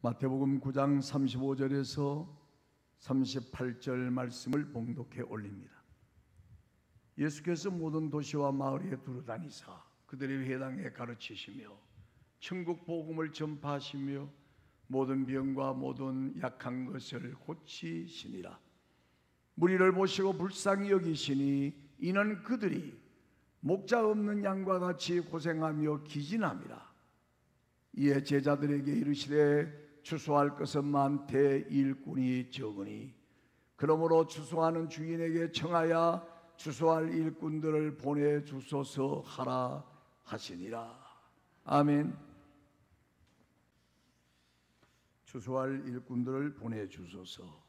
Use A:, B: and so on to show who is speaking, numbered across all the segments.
A: 마태복음 9장 35절에서 38절 말씀을 봉독해 올립니다. 예수께서 모든 도시와 마을에 두루다니사 그들의 회당에 가르치시며 천국 복음을 전파하시며 모든 병과 모든 약한 것을 고치시니라. 무리를 보시고 불쌍히 여기시니 이는 그들이 목자 없는 양과 같이 고생하며 기진함이라. 이에 제자들에게 이르시되 추수할 것은 많되 일꾼이 적으니 그러므로 추수하는 주인에게 청하여 추수할 일꾼들을 보내주소서 하라 하시니라. 아멘. 추수할 일꾼들을 보내주소서,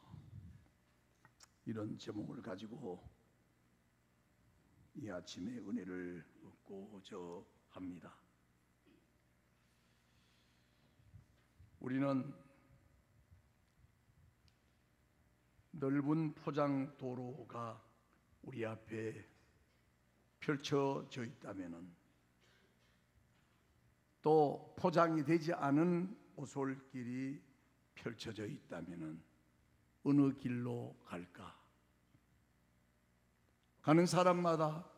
A: 이런 제목을 가지고 이 아침에 은혜를 얻고자 합니다. 우리는 넓은 포장 도로가 우리 앞에 펼쳐져 있다면은, 또 포장이 되지 않은 오솔길이 펼쳐져 있다면은 어느 길로 갈까? 가는 사람마다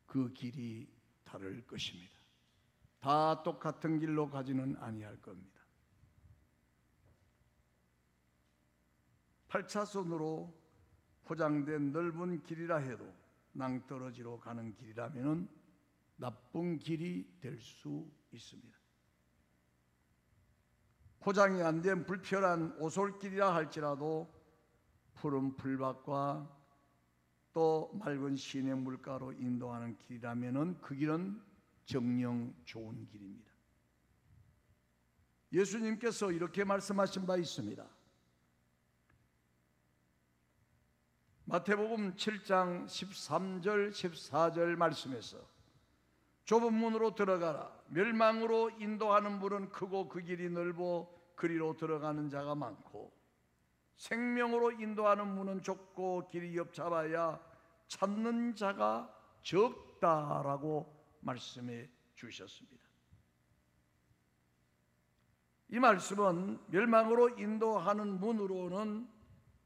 A: 그 길이 다를 것입니다. 다 똑같은 길로 가지는 아니할 겁니다. 8차선으로 포장된 넓은 길이라 해도 낭떠러지로 가는 길이라면 나쁜 길이 될 수 있습니다. 포장이 안 된 불편한 오솔길이라 할지라도 푸른 풀밭과 또 맑은 시내 물가로 인도하는 길이라면 그 길은 정령 좋은 길입니다. 예수님께서 이렇게 말씀하신 바 있습니다. 마태복음 7장 13절 14절 말씀에서 좁은 문으로 들어가라. 멸망으로 인도하는 문은 크고 그 길이 넓어 그리로 들어가는 자가 많고 생명으로 인도하는 문은 좁고 길이 협잡아야 찾는 자가 적다라고 말씀해 주셨습니다. 이 말씀은 멸망으로 인도하는 문으로는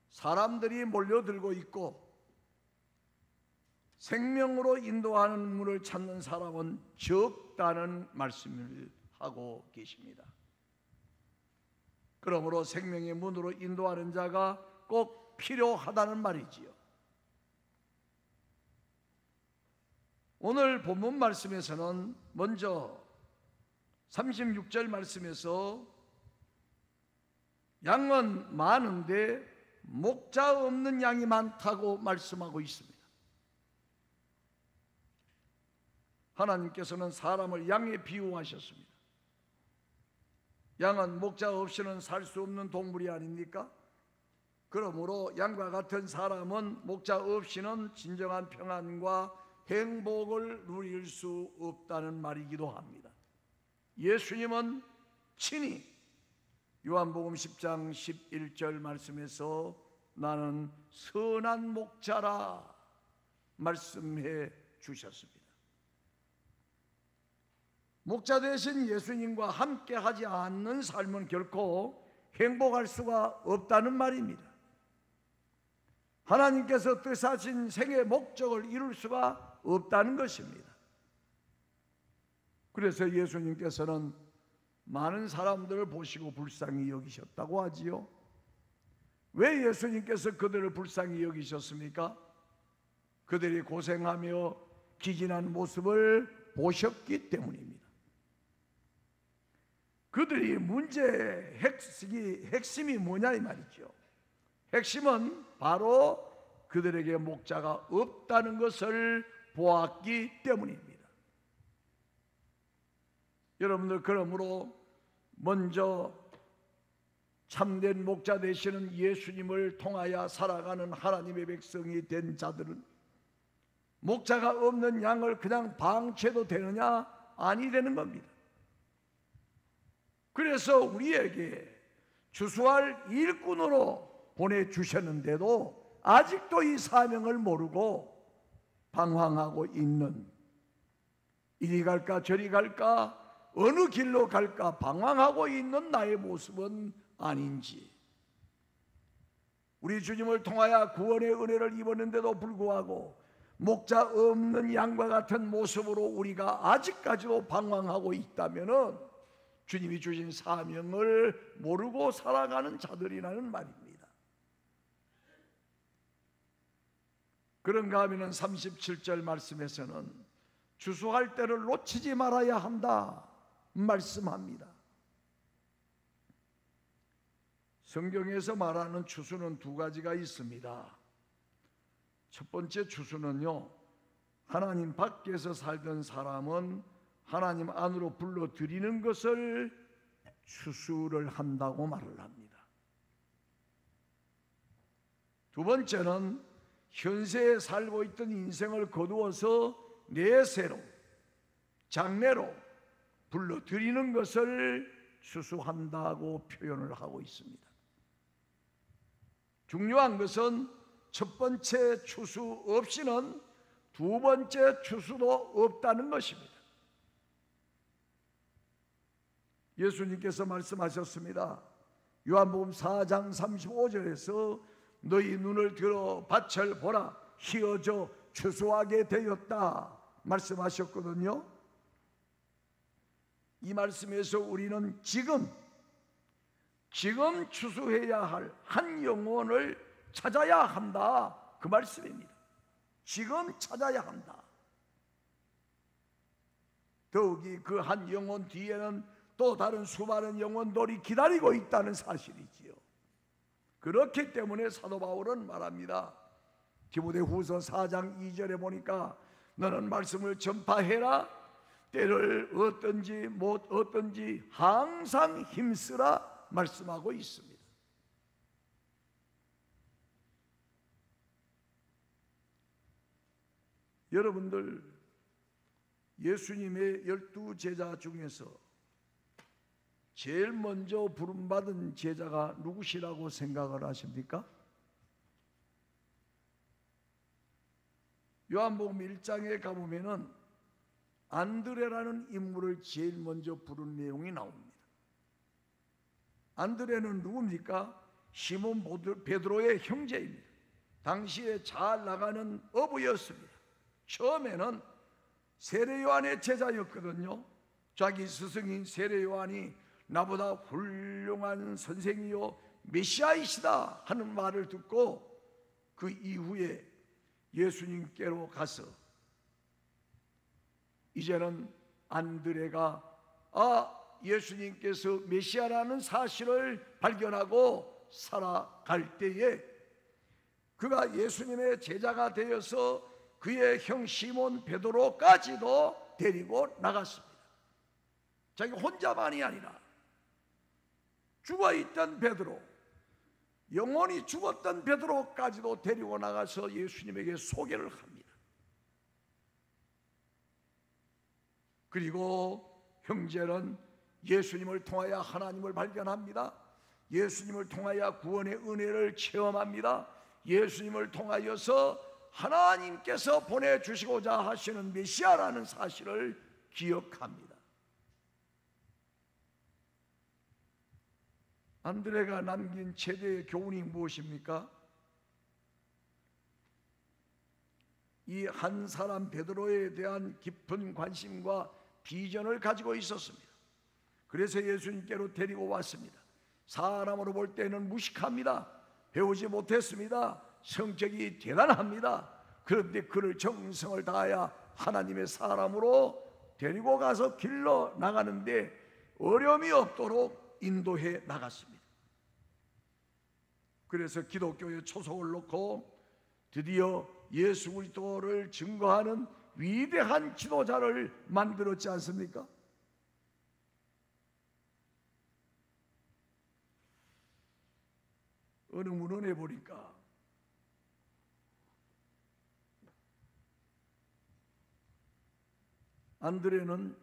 A: 사람들이 몰려들고 있고 생명으로 인도하는 문을 찾는 사람은 적다는 말씀을 하고 계십니다. 그러므로 생명의 문으로 인도하는 자가 꼭 필요하다는 말이지요. 오늘 본문 말씀에서는 먼저 36절 말씀에서 양은 많은데 목자 없는 양이 많다고 말씀하고 있습니다. 하나님께서는 사람을 양에 비유하셨습니다. 양은 목자 없이는 살 수 없는 동물이 아닙니까? 그러므로 양과 같은 사람은 목자 없이는 진정한 평안과 행복을 누릴 수 없다는 말이기도 합니다. 예수님은 친히 요한복음 10장 11절 말씀에서 나는 선한 목자라 말씀해 주셨습니다. 목자 되신 예수님과 함께 하지 않는 삶은 결코 행복할 수가 없다는 말입니다. 하나님께서 뜻하신 생의 목적을 이룰 수가 없다는 것입니다. 그래서 예수님께서는 많은 사람들을 보시고 불쌍히 여기셨다고 하지요. 왜 예수님께서 그들을 불쌍히 여기셨습니까? 그들이 고생하며 기진한 모습을 보셨기 때문입니다. 그들이 문제의 핵심이 뭐냐 이 말이죠. 핵심은 바로 그들에게 목자가 없다는 것을 보았기 때문입니다. 여러분들, 그러므로 먼저 참된 목자 되시는 예수님을 통하여 살아가는 하나님의 백성이 된 자들은 목자가 없는 양을 그냥 방치해도 되느냐? 아니 되는 겁니다. 그래서 우리에게 추수할 일꾼으로 보내주셨는데도 아직도 이 사명을 모르고 방황하고 있는, 이리 갈까 저리 갈까 어느 길로 갈까 방황하고 있는 나의 모습은 아닌지, 우리 주님을 통하여 구원의 은혜를 입었는데도 불구하고 목자 없는 양과 같은 모습으로 우리가 아직까지도 방황하고 있다면 주님이 주신 사명을 모르고 살아가는 자들이라는 말입니다. 그런가 하면 37절 말씀에서는 추수할 때를 놓치지 말아야 한다 말씀합니다. 성경에서 말하는 추수는 두 가지가 있습니다. 첫 번째 추수는요, 하나님 밖에서 살던 사람은 하나님 안으로 불러들이는 것을 추수를 한다고 말을 합니다. 두 번째는 현세에 살고 있던 인생을 거두어서 내세로, 장래로 불러들이는 것을 추수한다고 표현을 하고 있습니다. 중요한 것은 첫 번째 추수 없이는 두 번째 추수도 없다는 것입니다. 예수님께서 말씀하셨습니다. 요한복음 4장 35절에서 너희 눈을 들어 밭을 보라, 휘어져 추수하게 되었다 말씀하셨거든요. 이 말씀에서 우리는 지금 추수해야 할 한 영혼을 찾아야 한다, 그 말씀입니다. 지금 찾아야 한다. 더욱이 그 한 영혼 뒤에는 또 다른 수많은 영혼들이 기다리고 있다는 사실이지요. 그렇기 때문에 사도 바울은 말합니다. 디모데후서 4장 2절에 보니까 너는 말씀을 전파해라, 때를 얻든지 못 얻든지 항상 힘쓰라 말씀하고 있습니다. 여러분들, 예수님의 12 제자 중에서 제일 먼저 부름받은 제자가 누구시라고 생각을 하십니까? 요한복음 1장에 가보면은 안드레라는 인물을 제일 먼저 부른 내용이 나옵니다. 안드레는 누굽니까? 시몬 베드로의 형제입니다. 당시에 잘 나가는 어부였습니다. 처음에는 세례 요한의 제자였거든요. 자기 스승인 세례 요한이 나보다 훌륭한 선생이요 메시아이시다 하는 말을 듣고 그 이후에 예수님께로 가서 이제는 안드레가 예수님께서 메시아라는 사실을 발견하고 살아갈 때에 그가 예수님의 제자가 되어서 그의 형 시몬 베드로까지도 데리고 나갔습니다. 자기 혼자만이 아니라 죽어있던 베드로, 영원히 죽었던 베드로까지도 데리고 나가서 예수님에게 소개를 합니다. 그리고 형제는 예수님을 통하여 하나님을 발견합니다. 예수님을 통하여 구원의 은혜를 체험합니다. 예수님을 통하여서 하나님께서 보내주시고자 하시는 메시아라는 사실을 기억합니다. 안드레가 남긴 최대의 교훈이 무엇입니까? 이 한 사람 베드로에 대한 깊은 관심과 비전을 가지고 있었습니다. 그래서 예수님께로 데리고 왔습니다. 사람으로 볼 때는 무식합니다. 배우지 못했습니다. 성격이 대단합니다. 그런데 그를 정성을 다하여 하나님의 사람으로 데리고 가서 길러 나가는데 어려움이 없도록 인도해 나갔습니다. 그래서 기독교의 초석을 놓고 드디어 예수 그리스도를 증거하는 위대한 지도자를 만들었지 않습니까? 어느 문헌에 보니까 안드레는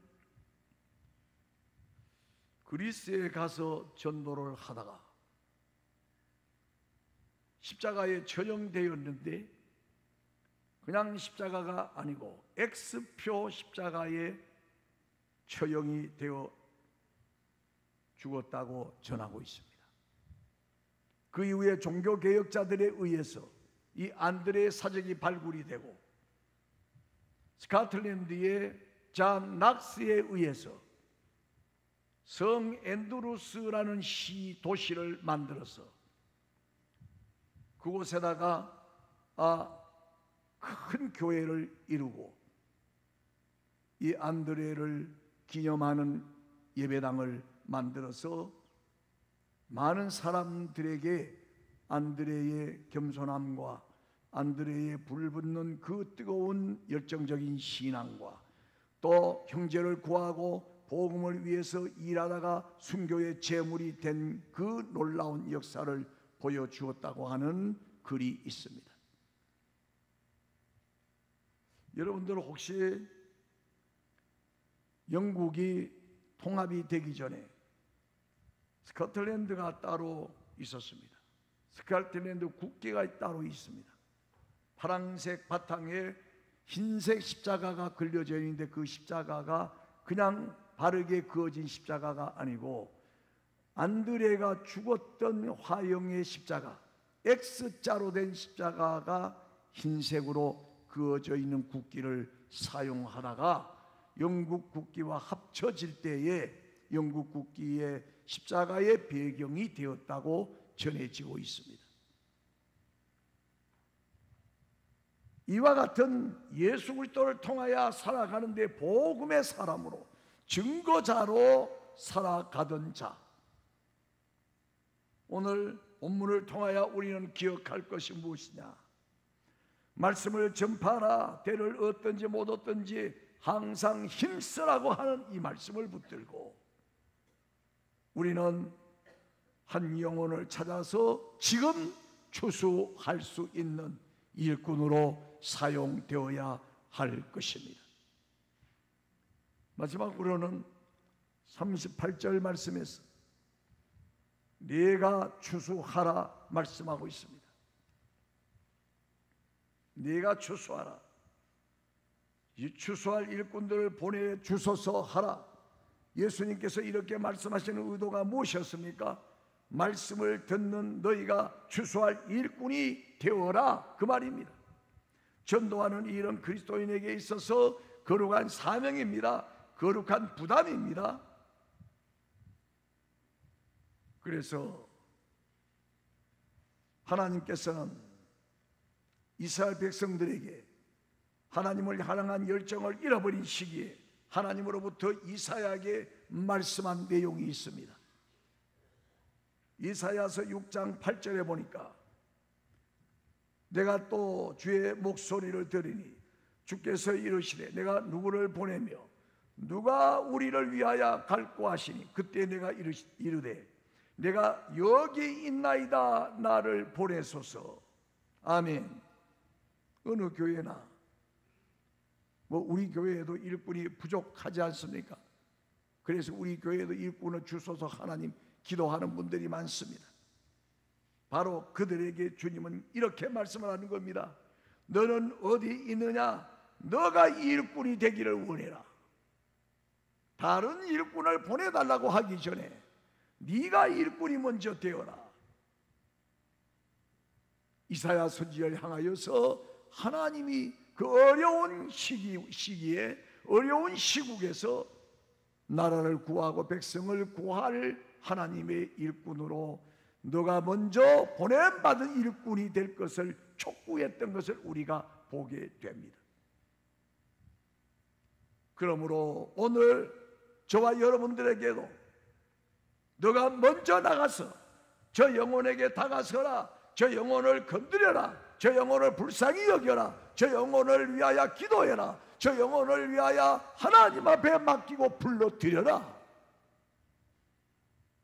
A: 그리스에 가서 전도를 하다가 십자가에 처형되었는데 그냥 십자가가 아니고 X표 십자가에 처형이 되어 죽었다고 전하고 있습니다. 그 이후에 종교개혁자들에 의해서 이 안드레의 사적이 발굴이 되고 스코틀랜드의 잔 낙스에 의해서 성 앤드루스라는 도시를 만들어서 그곳에다가 큰 교회를 이루고 이 안드레를 기념하는 예배당을 만들어서 많은 사람들에게 안드레의 겸손함과 안드레의 불붙는 그 뜨거운 열정적인 신앙과 또 형제를 구하고 복음을 위해서 일하다가 순교의 제물이 된 그 놀라운 역사를 보여주었다고 하는 글이 있습니다. 여러분들 혹시 영국이 통합이 되기 전에 스코틀랜드가 따로 있었습니다. 스코틀랜드 국기가 따로 있습니다. 파란색 바탕에 흰색 십자가가 그려져 있는데 그 십자가가 그냥 바르게 그어진 십자가가 아니고 안드레가 죽었던 화형의 십자가, X자로 된 십자가가 흰색으로 그어져 있는 국기를 사용하다가 영국 국기와 합쳐질 때에 영국 국기의 십자가의 배경이 되었다고 전해지고 있습니다. 이와 같은 예수 그리스도를 통하여 살아가는 데 복음의 사람으로 증거자로 살아가던 자, 오늘 본문을 통하여 우리는 기억할 것이 무엇이냐? 말씀을 전파하라. 때를 얻든지 못 얻든지 항상 힘쓰라고 하는 이 말씀을 붙들고 우리는 한 영혼을 찾아서 지금 추수할 수 있는 일꾼으로 사용되어야 할 것입니다. 마지막으로는 38절 말씀에서 네가 추수하라 말씀하고 있습니다. 네가 추수하라. 이 추수할 일꾼들을 보내 주소서 하라. 예수님께서 이렇게 말씀하시는 의도가 무엇이었습니까? 말씀을 듣는 너희가 추수할 일꾼이 되어라, 그 말입니다. 전도하는 일은 그리스도인에게 있어서 거룩한 사명입니다. 거룩한 부담입니다. 그래서 하나님께서는 이스라엘 백성들에게 하나님을 향한 열정을 잃어버린 시기에 하나님으로부터 이사야에게 말씀한 내용이 있습니다. 이사야서 6장 8절에 보니까 내가 또 주의 목소리를 들으니 주께서 이르시되 내가 누구를 보내며 누가 우리를 위하여 갈고 하시니 그때 내가 이르되 내가 여기 있나이다 나를 보내소서. 아멘. 어느 교회나 우리 교회에도 일꾼이 부족하지 않습니까? 그래서 우리 교회에도 일꾼을 주소서 하나님 기도하는 분들이 많습니다. 바로 그들에게 주님은 이렇게 말씀을 하는 겁니다. 너는 어디 있느냐? 너가 일꾼이 되기를 원해라. 다른 일꾼을 보내달라고 하기 전에 네가 일꾼이 먼저 되어라. 이사야 선지자를 향하여서 하나님이 그 어려운 시기에 어려운 시국에서 나라를 구하고 백성을 구할 하나님의 일꾼으로 너가 먼저 보냄받은 일꾼이 될 것을 촉구했던 것을 우리가 보게 됩니다. 그러므로 오늘 저와 여러분들에게도 너가 먼저 나가서 저 영혼에게 다가서라. 저 영혼을 건드려라. 저 영혼을 불쌍히 여겨라. 저 영혼을 위하여 기도해라. 저 영혼을 위하여 하나님 앞에 맡기고 불러드려라.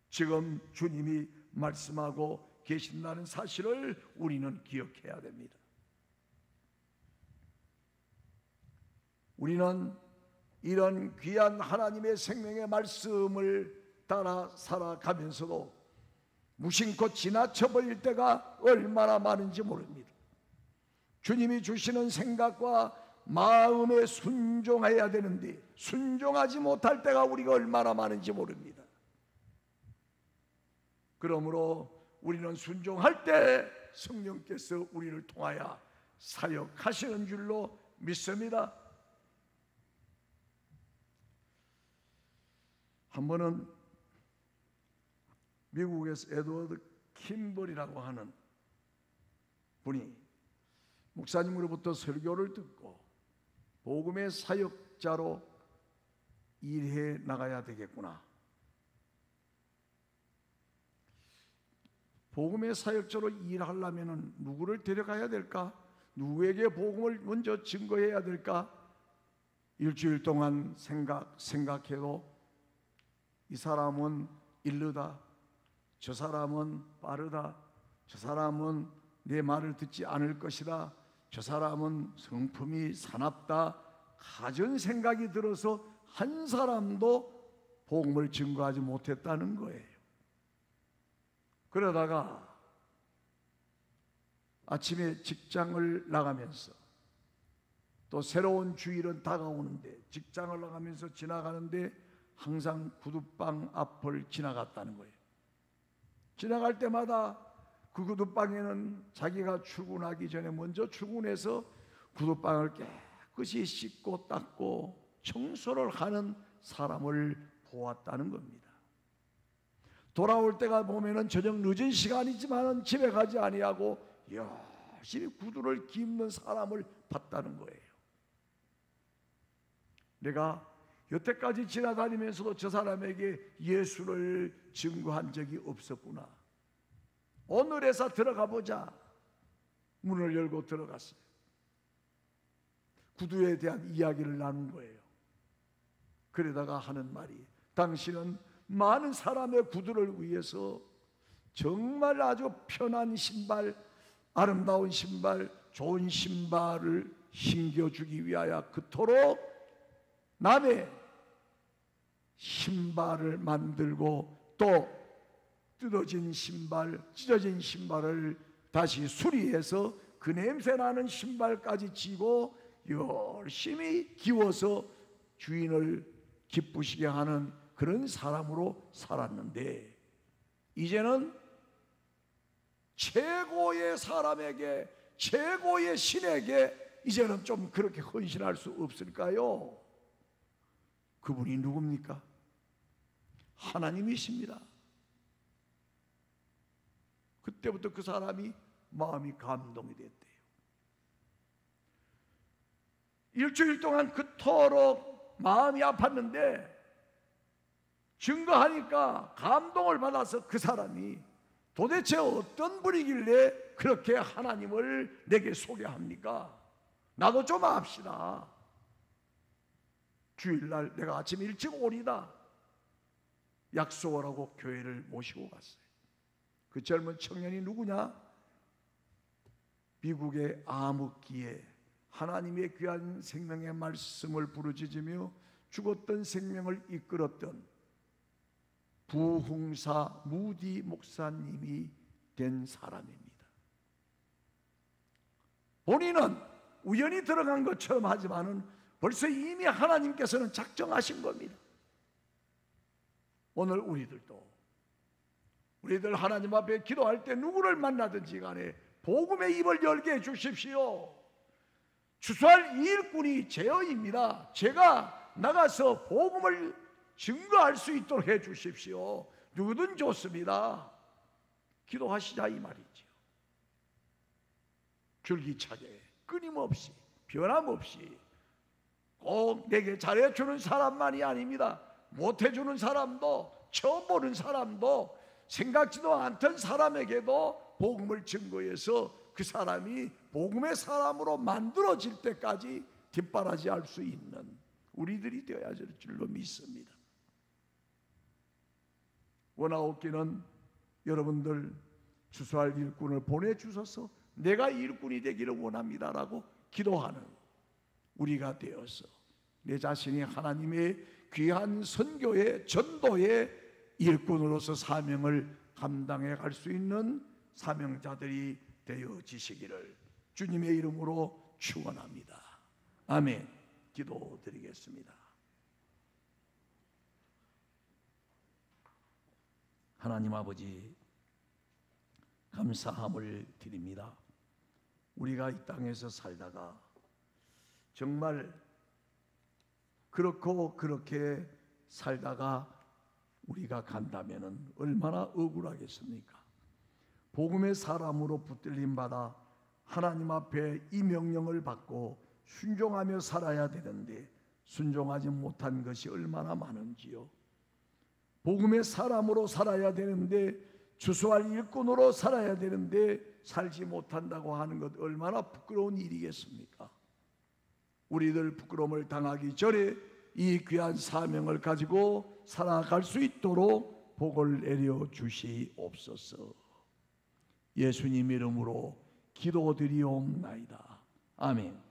A: 지금 주님이 말씀하고 계신다는 사실을 우리는 기억해야 됩니다. 우리는 이런 귀한 하나님의 생명의 말씀을 따라 살아가면서도 무심코 지나쳐버릴 때가 얼마나 많은지 모릅니다. 주님이 주시는 생각과 마음에 순종해야 되는데 순종하지 못할 때가 우리가 얼마나 많은지 모릅니다. 그러므로 우리는 순종할 때 성령께서 우리를 통하여 사역하시는 줄로 믿습니다. 한 번은 미국에서 에드워드 킴벌이라고 하는 분이 목사님으로부터 설교를 듣고 복음의 사역자로 일해 나가야 되겠구나, 복음의 사역자로 일하려면 누구를 데려가야 될까? 누구에게 복음을 먼저 증거해야 될까? 일주일 동안 생각해도 이 사람은 이르다, 저 사람은 빠르다, 저 사람은 내 말을 듣지 않을 것이다, 저 사람은 성품이 사납다, 가전 생각이 들어서 한 사람도 복음을 증거하지 못했다는 거예요. 그러다가 아침에 직장을 나가면서 또 새로운 주일은 다가오는데 직장을 나가면서 지나가는데 항상 구두방 앞을 지나갔다는 거예요. 지나갈 때마다 그 구두방에는 자기가 출근하기 전에 먼저 출근해서 구두방을 깨끗이 씻고 닦고 청소를 하는 사람을 보았다는 겁니다. 돌아올 때가 보면은 저녁 늦은 시간이지만 집에 가지 아니하고 열심히 구두를 깁는 사람을 봤다는 거예요. 내가 여태까지 지나다니면서도 저 사람에게 예수를 증거한 적이 없었구나. 오늘 회사 들어가 보자. 문을 열고 들어갔어요. 구두에 대한 이야기를 나눈 거예요. 그러다가 하는 말이, 당신은 많은 사람의 구두를 위해서 정말 아주 편한 신발, 아름다운 신발, 좋은 신발을 신겨주기 위하여 그토록 남의 신발을 만들고 또 뜯어진 신발, 찢어진 신발을 다시 수리해서 그 냄새나는 신발까지 지고 열심히 기워서 주인을 기쁘시게 하는 그런 사람으로 살았는데, 이제는 최고의 사람에게, 최고의 신에게 이제는 좀 그렇게 헌신할 수 없을까요? 그분이 누굽니까? 하나님이십니다. 그때부터 그 사람이 마음이 감동이 됐대요. 일주일 동안 그토록 마음이 아팠는데 증거하니까 감동을 받아서 그 사람이 도대체 어떤 분이길래 그렇게 하나님을 내게 소개합니까? 나도 좀 압시다. 주일날 내가 아침 일찍 오리다. 약속을 하고 교회를 모시고 갔어요. 그 젊은 청년이 누구냐? 미국의 암흑기에 하나님의 귀한 생명의 말씀을 부르짖으며 죽었던 생명을 이끌었던 부흥사 무디 목사님이 된 사람입니다. 본인은 우연히 들어간 것처럼 하지만은 벌써 이미 하나님께서는 작정하신 겁니다. 오늘 우리들 하나님 앞에 기도할 때 누구를 만나든지 간에 복음의 입을 열게 해 주십시오. 추수할 일꾼이 제어입니다. 제가 나가서 복음을 증거할 수 있도록 해 주십시오. 누구든 좋습니다. 기도하시자 이 말이죠. 줄기차게 끊임없이 변함없이 꼭 내게 잘해주는 사람만이 아닙니다. 못해주는 사람도, 처음 보는 사람도, 생각지도 않던 사람에게도 복음을 증거해서 그 사람이 복음의 사람으로 만들어질 때까지 뒷바라지할 수 있는 우리들이 되어야 될 줄로 믿습니다. 원하옵기는 여러분들 추수할 일꾼을 보내주셔서 내가 일꾼이 되기를 원합니다라고 기도하는 우리가 되어서 내 자신이 하나님의 귀한 선교의 전도의 일꾼으로서 사명을 감당해 갈 수 있는 사명자들이 되어지시기를 주님의 이름으로 축원합니다. 아멘. 기도드리겠습니다. 하나님 아버지, 감사함을 드립니다. 우리가 이 땅에서 살다가 정말 그렇고 그렇게 살다가 우리가 간다면 얼마나 억울하겠습니까? 복음의 사람으로 붙들림 받아 하나님 앞에 이 명령을 받고 순종하며 살아야 되는데 순종하지 못한 것이 얼마나 많은지요. 복음의 사람으로 살아야 되는데 주소할 일꾼으로 살아야 되는데 살지 못한다고 하는 것 얼마나 부끄러운 일이겠습니까? 우리들 부끄러움을 당하기 전에 이 귀한 사명을 가지고 살아갈 수 있도록 복을 내려 주시옵소서. 예수님 이름으로 기도드리옵나이다. 아멘.